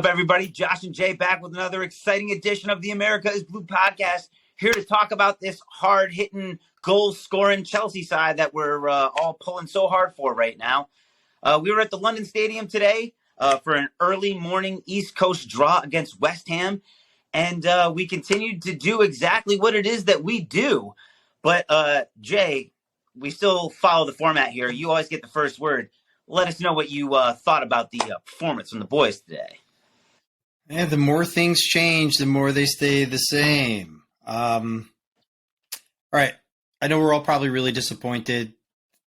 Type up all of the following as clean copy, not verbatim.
Up, everybody? Josh and Jay back with another exciting edition of the America is Blue podcast. Here to talk about this hard-hitting, goal-scoring Chelsea side that we're all pulling so hard for right now. We were at the London Stadium today for an early morning East Coast draw against West Ham, and we continued to do exactly what it is that we do. But, Jay, we still follow the format here. You always get the first word. Let us know what you thought about the performance from the boys today. Yeah, the more things change, the more they stay the same. All right. I know we're all probably really disappointed.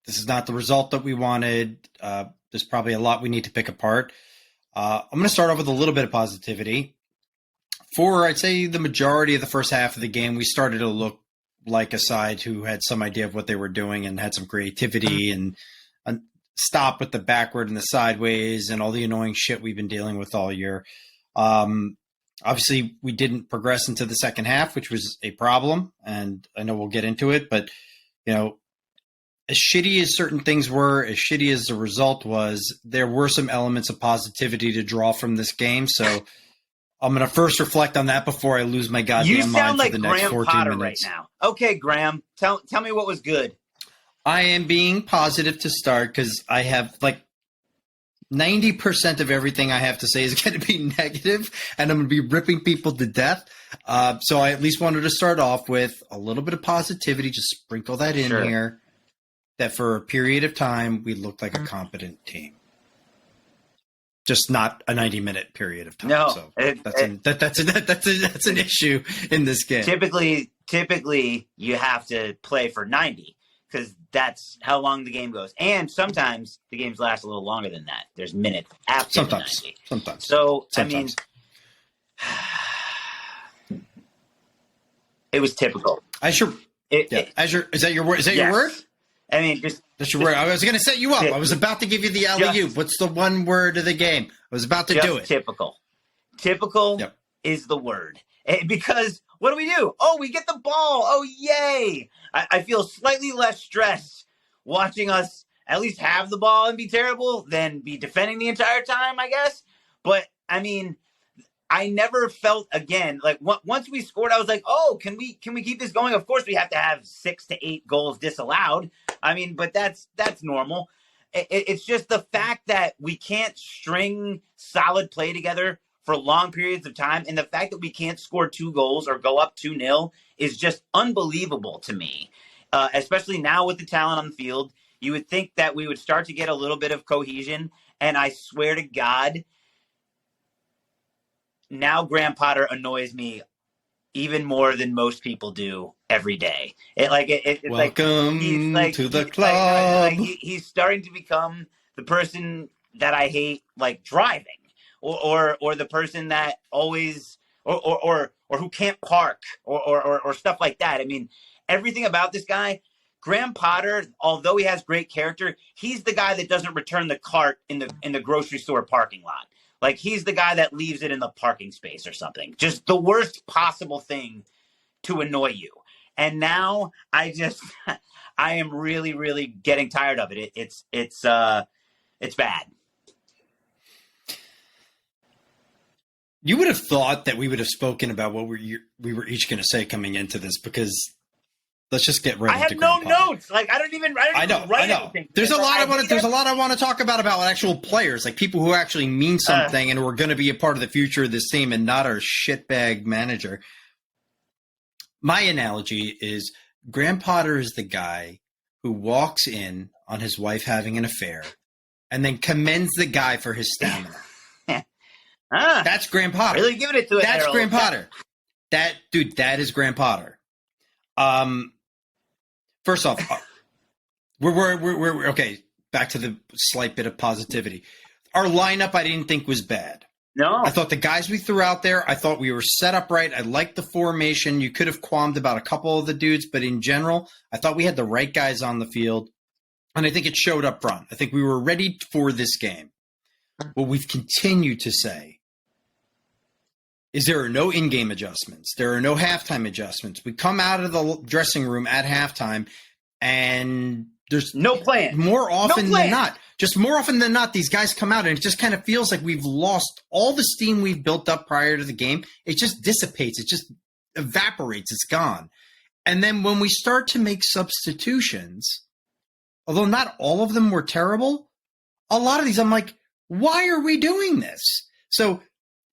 This is not the result that we wanted. There's probably a lot we need to pick apart. I'm going to start off with a little bit of positivity. For, I'd say, the majority of the first half of the game, we started to look like a side who had some idea of what they were doing and had some creativity and stop with the backward and the sideways and all the annoying shit we've been dealing with all year. Obviously, we didn't progress into the second half, which was a problem, and I know we'll get into it. But, you know, as shitty as certain things were, as shitty as the result was, there were some elements of positivity to draw from this game. So I'm going to first reflect on that before I lose my goddamn mind for the next 14 minutes. You sound like Graham Potter right now. Okay, Graham, tell me what was good. I am being positive to start because I have like 90% of everything I have to say is going to be negative, and I'm going to be ripping people to death. So I at least wanted to start off with a little bit of positivity, just sprinkle that in here, that for a period of time we looked like a competent team. Just not a 90-minute period of time. No, so that's an issue in this game. Typically, you have to play for 90. Because that's how long the game goes. And sometimes the games last a little longer than that. There's minutes after the 90. Sometimes. So, sometimes. I mean, it was typical. Is that your word? Is that your word? I mean, that's your word. I was going to set you up. I was about to give you the alley-oop. What's the one word of the game? I was about to do it. Typical. Typical is the word. Because what do? Oh, we get the ball. Oh, yay. I feel slightly less stressed watching us at least have the ball and be terrible than be defending the entire time, I guess. But, I mean, I never felt, again, like once we scored, I was like, oh, can we keep this going? Of course, we have to have 6 to 8 goals disallowed. I mean, but that's normal. It's just the fact that we can't string solid play together for long periods of time, and the fact that we can't score 2 goals or go up 2-0 is just unbelievable to me, especially now with the talent on the field. You would think that we would start to get a little bit of cohesion, and I swear to God, now Graham Potter annoys me even more than most people do every day. Welcome to the club. He's starting to become the person that I hate, like driving. Or the person that always or who can't park or stuff like that. I mean, everything about this guy, Graham Potter, although he has great character, he's the guy that doesn't return the cart in the grocery store parking lot. Like, he's the guy that leaves it in the parking space or something. Just the worst possible thing to annoy you. And now I am really, really getting tired of it. It's bad. You would have thought that we would have spoken about what we were each going to say coming into this, because let's just get right into Graham Potter. I have no notes. Like, I don't even write anything. There's a lot I want to talk about actual players, like people who actually mean something and who are going to be a part of the future of this team and not our shitbag manager. My analogy is Graham Potter is the guy who walks in on his wife having an affair and then commends the guy for his stamina. That's Graham Potter. Really giving it to it. That's Harold. Graham Potter. That is Graham Potter. First off, we're okay. Back to the slight bit of positivity. Our lineup, I didn't think was bad. No, I thought the guys we threw out there, I thought we were set up right. I liked the formation. You could have qualmed about a couple of the dudes, but in general, I thought we had the right guys on the field, and I think it showed up front. I think we were ready for this game. What we've continued to say is there are no in-game adjustments. There are no halftime adjustments. We come out of the dressing room at halftime, and there's no plan. More often than not, these guys come out and it just kind of feels like we've lost all the steam we've built up prior to the game. It just dissipates. It just evaporates. It's gone. And then when we start to make substitutions, although not all of them were terrible, a lot of these I'm like, why are we doing this? So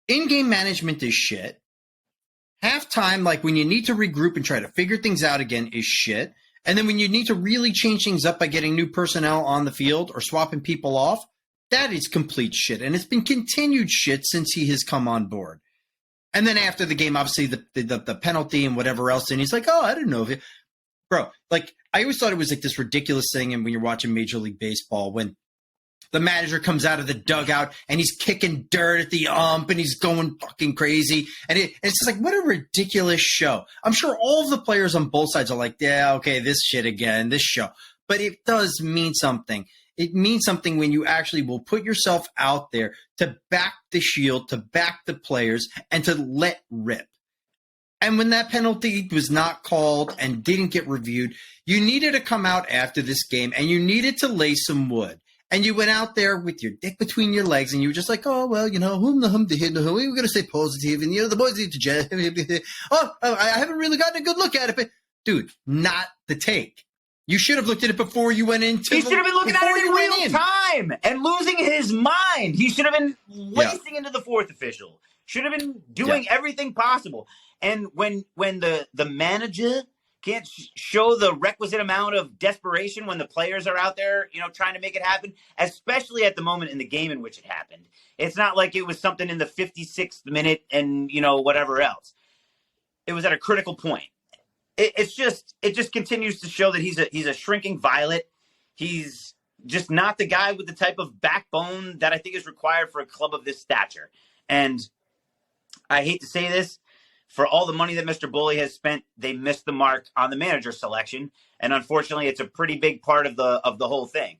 in-game management is shit. Halftime, like when you need to regroup and try to figure things out again, is shit. And then when you need to really change things up by getting new personnel on the field or swapping people off, that is complete shit. And it's been continued shit since he has come on board. And then after the game, obviously the penalty and whatever else, and he's like, oh, I didn't know if it. Bro, like I always thought it was like this ridiculous thing, and when you're watching Major League Baseball, when the manager comes out of the dugout and he's kicking dirt at the ump and he's going fucking crazy. And it's just like, what a ridiculous show. I'm sure all of the players on both sides are like, yeah, okay, this shit again, this show. But it does mean something. It means something when you actually will put yourself out there to back the Shield, to back the players, and to let rip. And when that penalty was not called and didn't get reviewed, you needed to come out after this game and you needed to lay some wood. And you went out there with your dick between your legs, and you were just like, oh, well, you know, we were going to stay positive, and, you know, the boys need to jet. Oh, I haven't really gotten a good look at it. But, dude, not the take. You should have looked at it before you went into He should have been looking at it in real time and losing his mind. He should have been racing into the fourth official. Should have been doing everything possible. And when the manager can't show the requisite amount of desperation when the players are out there, you know, trying to make it happen, especially at the moment in the game in which it happened. It's not like it was something in the 56th minute and, you know, whatever else. It was at a critical point. It just continues to show that he's a shrinking violet. He's just not the guy with the type of backbone that I think is required for a club of this stature. And I hate to say this, for all the money that Mr. Bully has spent, they missed the mark on the manager selection. And unfortunately, it's a pretty big part of the whole thing.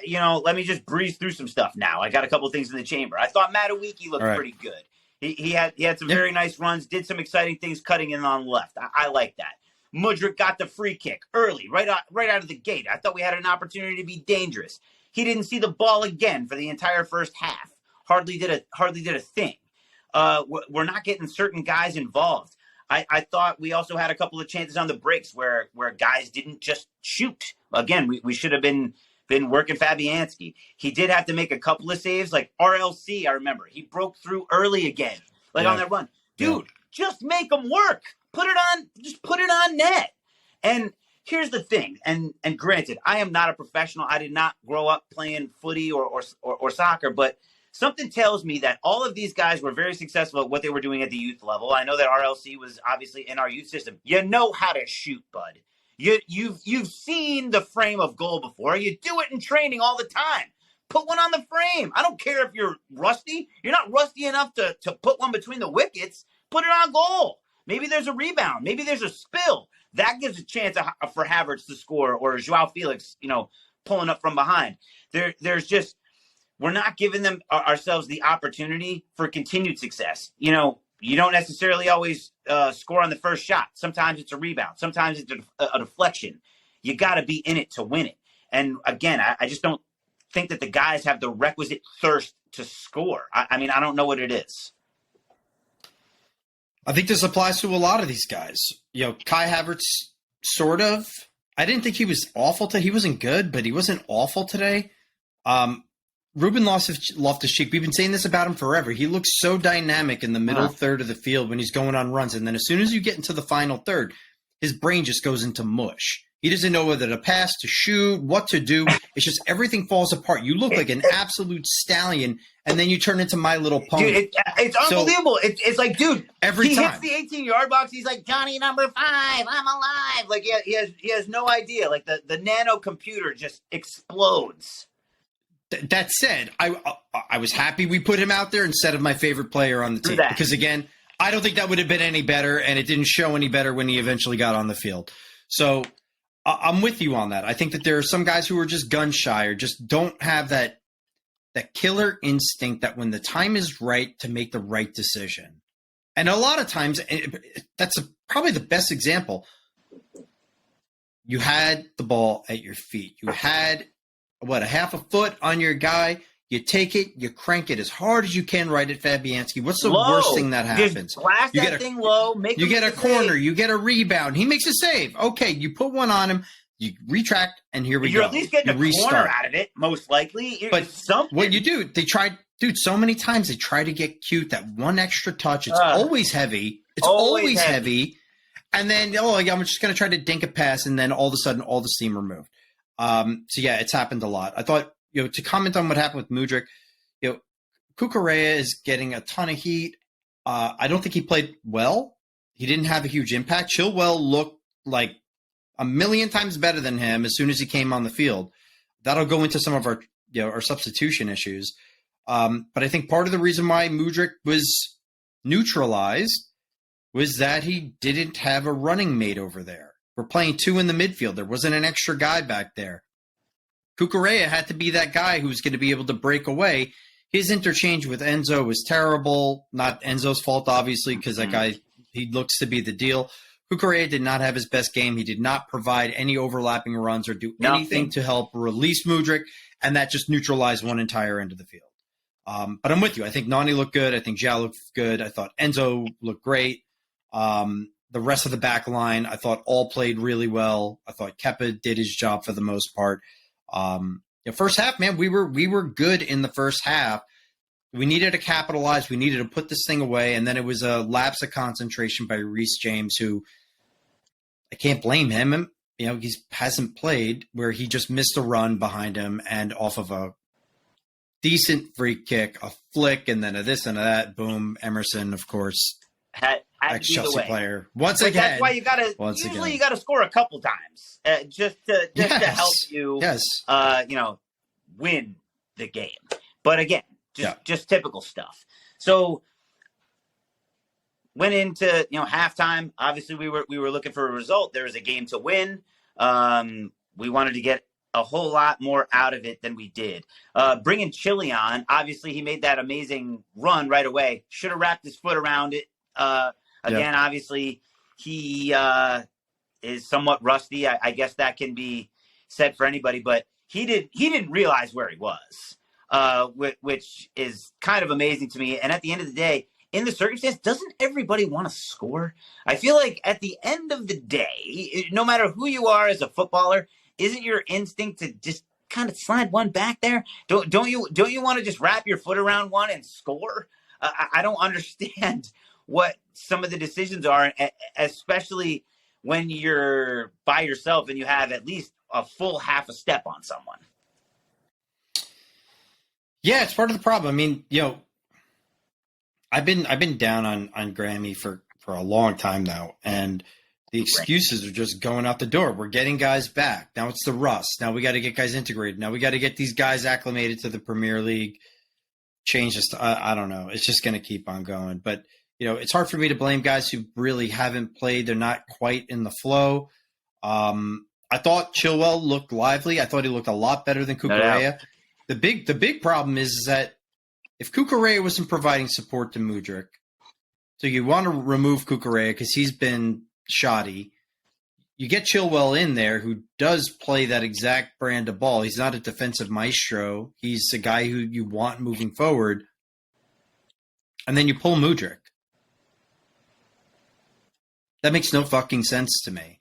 You know, let me just breeze through some stuff now. I got a couple of things in the chamber. I thought Madueke looked pretty good. He had some very nice runs, did some exciting things cutting in on the left. I like that. Mudryk got the free kick early, right out of the gate. I thought we had an opportunity to be dangerous. He didn't see the ball again for the entire first half. Hardly did a thing. We're not getting certain guys involved. I thought we also had a couple of chances on the breaks where guys didn't just shoot. Again, we should have been working Fabianski. He did have to make a couple of saves, like RLC. I remember he broke through early again, on that run. Dude, just make them work. Just put it on net. And here's the thing. And granted, I am not a professional. I did not grow up playing footy or soccer, but something tells me that all of these guys were very successful at what they were doing at the youth level. I know that RLC was obviously in our youth system. You know how to shoot, bud. You've seen the frame of goal before. You do it in training all the time. Put one on the frame. I don't care if you're rusty. You're not rusty enough to put one between the wickets. Put it on goal. Maybe there's a rebound. Maybe there's a spill. That gives a chance for Havertz to score or Joao Felix, you know, pulling up from behind. There's just, we're not giving them ourselves the opportunity for continued success. You know, you don't necessarily always score on the first shot. Sometimes it's a rebound. Sometimes it's a deflection. You got to be in it to win it. And again, I just don't think that the guys have the requisite thirst to score. I mean, I don't know what it is. I think this applies to a lot of these guys. You know, Kai Havertz, sort of. I didn't think he was awful today. He wasn't good, but he wasn't awful today. Ruben Loftus-Cheek, we've been saying this about him forever. He looks so dynamic in the middle third of the field when he's going on runs. And then as soon as you get into the final third, his brain just goes into mush. He doesn't know whether to pass, to shoot, what to do. It's just everything falls apart. You look like an absolute stallion, and then you turn into My Little Pony. Dude, it's unbelievable. It's like, dude, every time hits the 18-yard box, he's like, Johnny number 5, I'm alive. Like, he has no idea. Like, the nano computer just explodes. That said, I was happy we put him out there instead of my favorite player on the team. Because, again, I don't think that would have been any better, and it didn't show any better when he eventually got on the field. So I'm with you on that. I think that there are some guys who are just gun shy or just don't have that killer instinct that when the time is right to make the right decision. And a lot of times, that's probably the best example. You had the ball at your feet. You had, a half a foot on your guy. You take it, you crank it as hard as you can right at Fabianski. What's the worst thing that happens? Blast you that thing low. You get a corner. You get a rebound. He makes a save. Okay, you put one on him. You retract, and here we go. You're at least getting a corner out of it, most likely. But what you do, they tried, dude, so many times they try to get cute, that one extra touch. It's always heavy. It's always heavy. And then, I'm just going to try to dink a pass, and then all of a sudden, all the steam removed. So, yeah, it's happened a lot. I thought, to comment on what happened with Mudryk, Cucurella is getting a ton of heat. I don't think he played well. He didn't have a huge impact. Chilwell looked like a million times better than him as soon as he came on the field. That'll go into some of our, our substitution issues. But I think part of the reason why Mudryk was neutralized was that he didn't have a running mate over there. We're playing two in the midfield. There wasn't an extra guy back there. Cucurella had to be that guy who's going to be able to break away. His interchange with Enzo was terrible. Not Enzo's fault, obviously, because that guy, he looks to be the deal. Cucurella did not have his best game. He did not provide any overlapping runs or do anything to help release Mudryk, and that just neutralized one entire end of the field. But I'm with you. I think Nani looked good. I think João looked good. I thought Enzo looked great. The rest of the back line, I thought all played really well. I thought Kepa did his job for the most part. The first half, man, we were good in the first half. We needed to capitalize. We needed to put this thing away. And then it was a lapse of concentration by Reece James, who I can't blame him. He hasn't played, where he just missed a run behind him and off of a decent free kick, a flick, and then a this and a that. Boom. Emerson, of course. Ex-Chelsea player. Once again. That's why you gotta you gotta score a couple times just to help you win the game. But again, just typical stuff. So went into halftime. Obviously we were looking for a result. There was a game to win. We wanted to get a whole lot more out of it than we did. Bringing Chile on, obviously he made that amazing run right away. Should have wrapped his foot around it. Obviously, he is somewhat rusty. I guess that can be said for anybody, but he didn't realize where he was, which is kind of amazing to me. And at the end of the day, in the circumstance, doesn't everybody want to score? I feel like at the end of the day, no matter who you are as a footballer, isn't your instinct to just kind of slide one back there? Don't you want to just wrap your foot around one and score? I don't understand what some of the decisions are, especially when you're by yourself and you have at least a full half a step on someone. Yeah, it's part of the problem. I mean, I've been down on Grammy for a long time now, and the excuses are just going out the door. We're getting guys back. Now it's the rust. Now we got to get guys integrated. Now we got to get these guys acclimated to the Premier League. Change this. I don't know. It's just going to keep on going. But it's hard for me to blame guys who really haven't played. They're not quite in the flow. I thought Chilwell looked lively. I thought he looked a lot better than Cucurella. The big problem is that if Cucurella wasn't providing support to Mudryk, so you want to remove Cucurella because he's been shoddy. You get Chilwell in there, who does play that exact brand of ball. He's not a defensive maestro. He's a guy who you want moving forward. And then you pull Mudryk. That makes no fucking sense to me.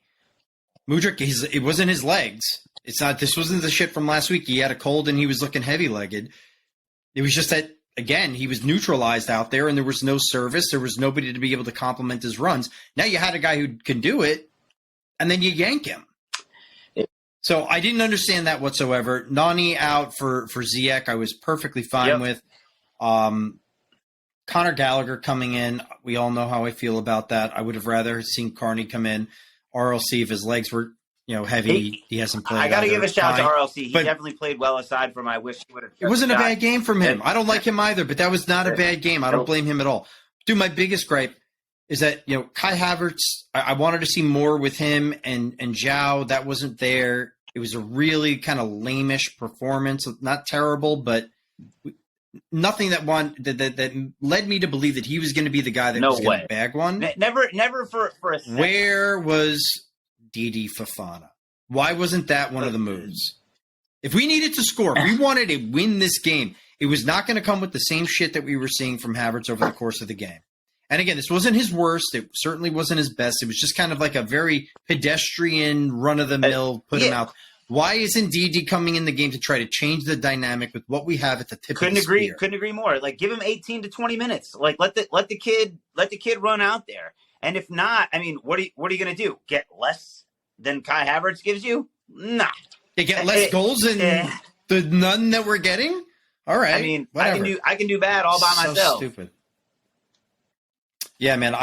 Mudryk, it wasn't his legs. This wasn't the shit from last week. He had a cold and he was looking heavy-legged. It was just that, again, he was neutralized out there and there was no service. There was nobody to be able to complement his runs. Now you had a guy who can do it, and then you yank him. So I didn't understand that whatsoever. Nani out for Ziyech, I was perfectly fine with. Conor Gallagher coming in, we all know how I feel about that. I would have rather seen Carney come in. RLC, if his legs were heavy, he hasn't played. I got to give a shout to RLC. He definitely played well, aside from I wish he would have. It wasn't a bad game from him. I don't like him either, but that was not a bad game. I don't blame him at all. Dude, my biggest gripe is that, Kai Havertz, I wanted to see more with him and João. That wasn't there. It was a really kind of lame-ish performance. Not terrible, but nothing that led me to believe that he was going to be the guy that was going to bag one. Never for a second. Where was Didi Fofana? Why wasn't that one of the moves? If we needed to score, if we wanted to win this game, it was not going to come with the same shit that we were seeing from Havertz over the course of the game. And again, this wasn't his worst. It certainly wasn't his best. It was just kind of like a very pedestrian, run-of-the-mill, put him out. Why isn't DD coming in the game to try to change the dynamic with what we have at the tip of the spear? Couldn't agree more. Like, give him 18 to 20 minutes. Like, let the kid run out there. And if not, I mean, what are you going to do? Get less than Kai Havertz gives you? Nah. They get less goals than the none that we're getting? All right. I mean, whatever. I can do bad all by myself. So stupid. Yeah, man.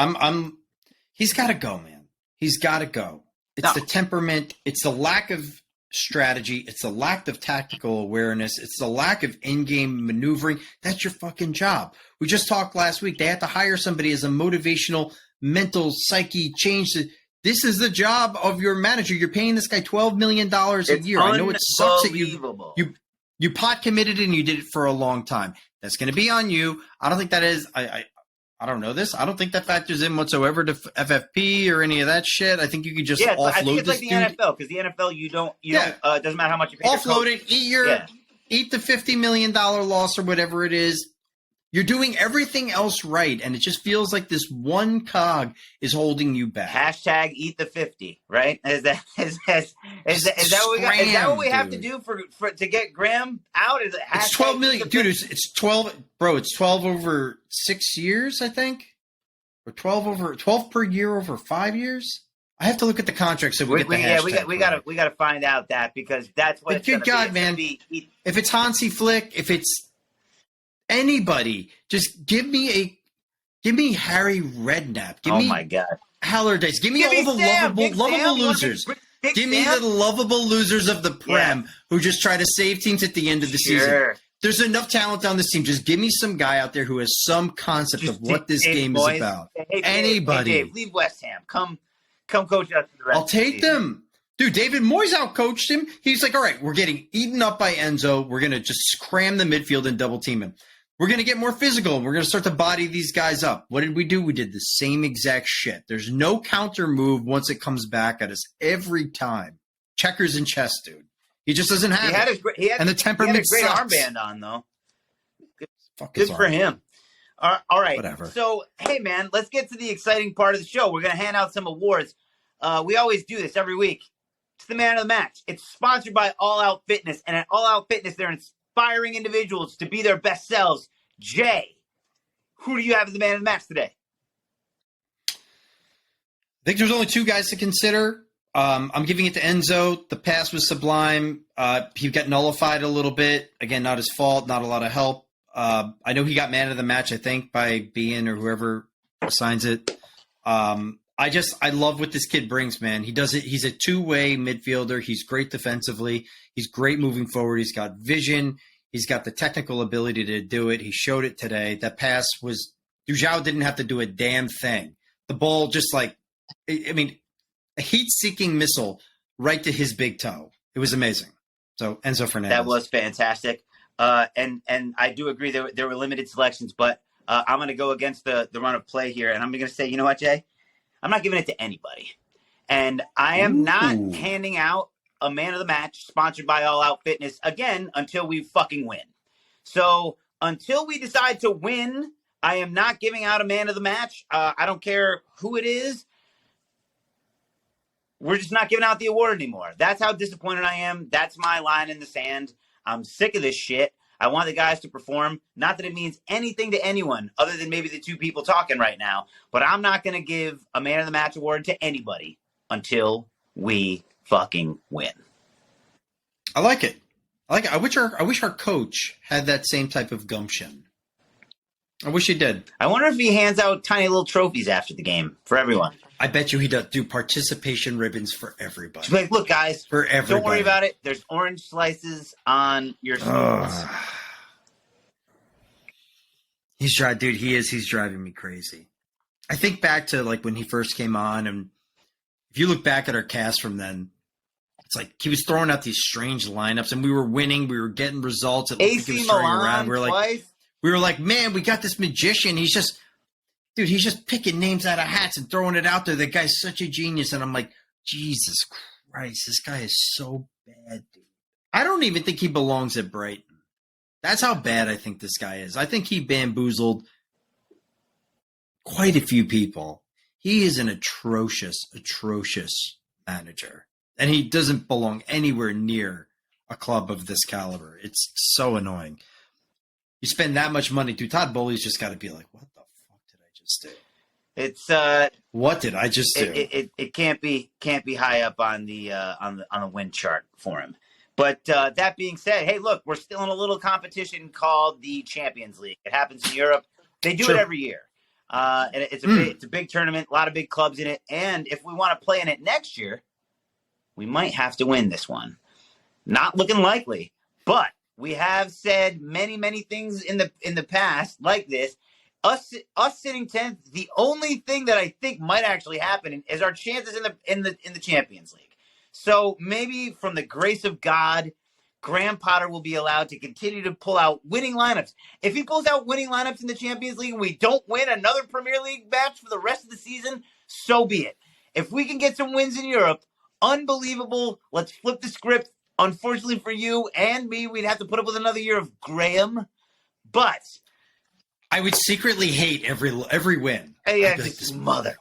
He's got to go, man. He's got to go. It's the temperament. It's the lack of strategy. It's the lack of tactical awareness. It's the lack of in-game maneuvering. That's your fucking job. We just talked last week. They had to hire somebody as a motivational, mental, psyche change. This is the job of your manager. You're paying this guy $12 million a year. I know it sucks that you pot committed and you did it for a long time. That's going to be on you. I don't think that is. I don't know this. I don't think that factors in whatsoever to FFP or any of that shit. I think you could just offload I think it's this like the NFL, because the NFL you don't it doesn't matter how much you pay. Offload it, eat the $50 million loss or whatever it is. You're doing everything else right, and it just feels like this one cog is holding you back. Hashtag eat the 50, right? Is that what we have to do for to get Graham out? Is it it's 12 million, dude? It's 12, bro. It's 12 over 6 years, I think, or 12 per year over 5 years. I have to look at the contract so we get the hashtag. We got to find out that, because that's what. But good God, man! If it's Hansi Flick, if it's anybody, just give me Harry Redknapp. Give me my God, Allardyce. Give me all the lovable losers. Give me the lovable losers of the Prem who just try to save teams at the end of the season. There's enough talent on this team. Just give me some guy out there who has some concept of what this game is about. Anybody. Hey, Dave, leave West Ham. Come coach us for the rest I'll take them. Dude, David Moyes outcoached him. He's like, all right, we're getting eaten up by Enzo. We're going to just cram the midfield and double team him. We're going to get more physical. We're going to start to body these guys up. What did we do? We did the same exact shit. There's no counter move once it comes back at us every time. Checkers and chess, dude. He just doesn't have it. And the temperament he had a great sucks. armband on, though. Good for him. All right. Whatever. So, hey, man, let's get to the exciting part of the show. We're going to hand out some awards. We always do this every week. It's the man of the match. It's sponsored by All Out Fitness. And at All Out Fitness, they're inspiring individuals to be their best selves. Jay, who do you have as the man of the match today? I think there's only two guys to consider. I'm giving it to Enzo. The pass was sublime. He got nullified a little bit. Again, not his fault, not a lot of help. I know he got man of the match, I think, by Bean or whoever assigns it. I love what this kid brings, man. He does it. He's a two-way midfielder. He's great defensively. He's great moving forward. He's got vision. He's got the technical ability to do it. He showed it today. That pass was – Dujau didn't have to do a damn thing. The ball just like – I mean, a heat-seeking missile right to his big toe. It was amazing. So, Enzo Fernandez. That was fantastic. And I do agree there were limited selections, but I'm going to go against the run of play here, and I'm going to say, you know what, Jay? I'm not giving it to anybody. And I am not handing out a man of the match sponsored by All Out Fitness again until we fucking win. So until we decide to win, I am not giving out a man of the match. I don't care who it is. We're just not giving out the award anymore. That's how disappointed I am. That's my line in the sand. I'm sick of this shit. I want the guys to perform. Not that it means anything to anyone other than maybe the two people talking right now, but I'm not going to give a man of the match award to anybody until we fucking win. I like it. I wish our coach had that same type of gumption. I wish he did. I wonder if he hands out tiny little trophies after the game for everyone. I bet you he does do participation ribbons for everybody. Like, look, guys, for everybody. Don't worry about it. There's orange slices on your spoons. He's driving me crazy. I think back to like when he first came on, and if you look back at our cast from then, it's like he was throwing out these strange lineups, and we were winning. We were getting results. It AC like Milan around. We were like, man, we got this magician. He's just picking names out of hats and throwing it out there. The guy's such a genius. And I'm like, Jesus Christ, this guy is so bad, dude. I don't even think he belongs at Brighton. That's how bad I think this guy is. I think he bamboozled quite a few people. He is an atrocious manager. And he doesn't belong anywhere near a club of this caliber. It's so annoying. You spend that much money, dude. Todd Bowley's just got to be like, what the fuck did I just do? It's what did I just do? It can't be high up on the win chart for him. But that being said, hey, look, we're still in a little competition called the Champions League. It happens in Europe. They do it every year. And it's a big tournament, a lot of big clubs in it. And if we want to play in it next year, we might have to win this one. Not looking likely, but we have said many things in the past like this. Us sitting 10th, the only thing that I think might actually happen is our chances in the Champions League. So maybe from the grace of God, Graham Potter will be allowed to continue to pull out winning lineups. If he pulls out winning lineups in the Champions League and we don't win another Premier League match for the rest of the season, so be it. If we can get some wins in Europe, unbelievable. Let's flip the script. Unfortunately for you and me, we'd have to put up with another year of Graham. But I would secretly hate every win. Yeah, this mother.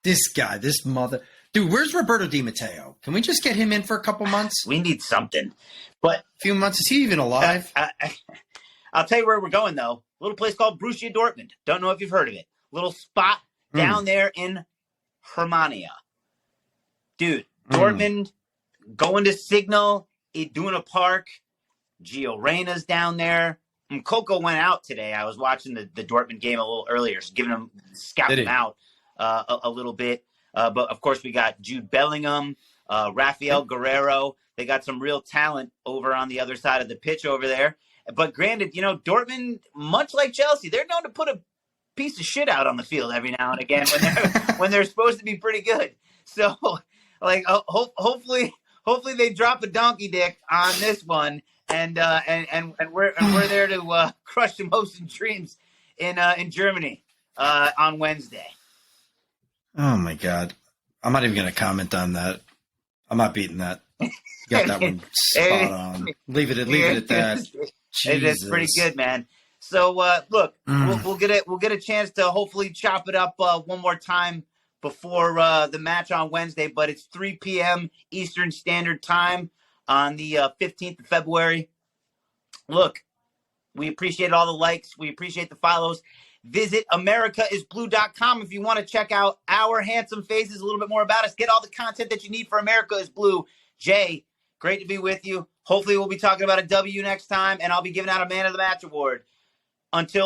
This guy, this mother. Dude, where's Roberto Di Matteo? Can we just get him in for a couple months? We need something. But a few months. Is he even alive? I'll tell you where we're going, though. A little place called Borussia Dortmund. Don't know if you've heard of it. Little spot down there in Germania. Dude, Dortmund going to Signal Iduna Park. Gio Reyna's down there. Coco went out today. I was watching the Dortmund game a little earlier, so scouting him out a little bit. But, of course, we got Jude Bellingham, Rafael Guerrero. They got some real talent over on the other side of the pitch over there. But granted, Dortmund, much like Chelsea, they're known to put a piece of shit out on the field every now and again when they're supposed to be pretty good. So, like, hopefully they drop a donkey dick on this one, and we're there to crush some hopes and dreams in Germany on Wednesday. Oh my God, I'm not even going to comment on that. I'm not beating that. You got that one spot on. Leave it at that. It's pretty good, man. So look, we'll get a chance to hopefully chop it up one more time before the match on Wednesday. But it's 3 p.m. Eastern Standard Time on the 15th of February. Look, we appreciate all the likes. We appreciate the follows. Visit AmericaIsBlue.com if you want to check out our handsome faces, a little bit more about us. Get all the content that you need for America is Blue. Jay, great to be with you. Hopefully we'll be talking about a W next time, and I'll be giving out a Man of the Match award. Until